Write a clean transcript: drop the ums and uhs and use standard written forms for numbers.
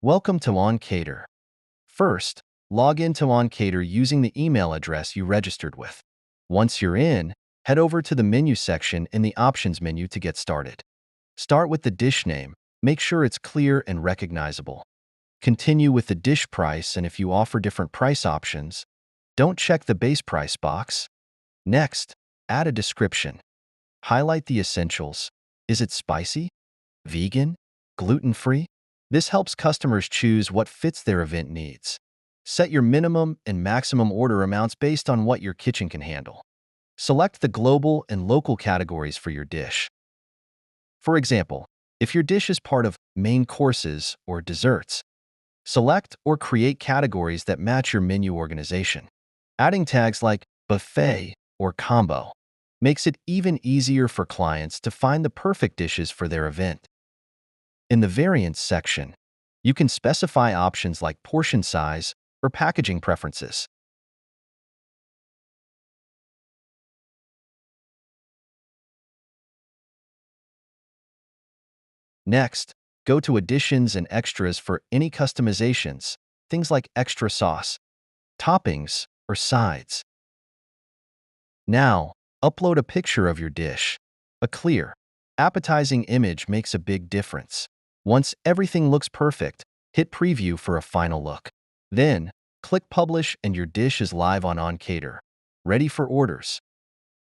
Welcome to OnCater. First, log into OnCater using the email address you registered with. Once you're in, head over to the menu section in the Options menu to get started. Start with the dish name. Make sure it's clear and recognizable. Continue with the dish price, and if you offer different price options, don't check the base price box. Next, add a description. Highlight the essentials. Is it spicy? Vegan? Gluten-free? This helps customers choose what fits their event needs. Set your minimum and maximum order amounts based on what your kitchen can handle. Select the global and local categories for your dish. For example, if your dish is part of main courses or desserts, select or create categories that match your menu organization. Adding tags like buffet or combo makes it even easier for clients to find the perfect dishes for their event. In the Variants section, you can specify options like portion size or packaging preferences. Next, go to Additions and Extras for any customizations, things like extra sauce, toppings, or sides. Now, upload a picture of your dish. A clear, appetizing image makes a big difference. Once everything looks perfect, hit Preview for a final look. Then, click Publish and your dish is live on OnCater, ready for orders.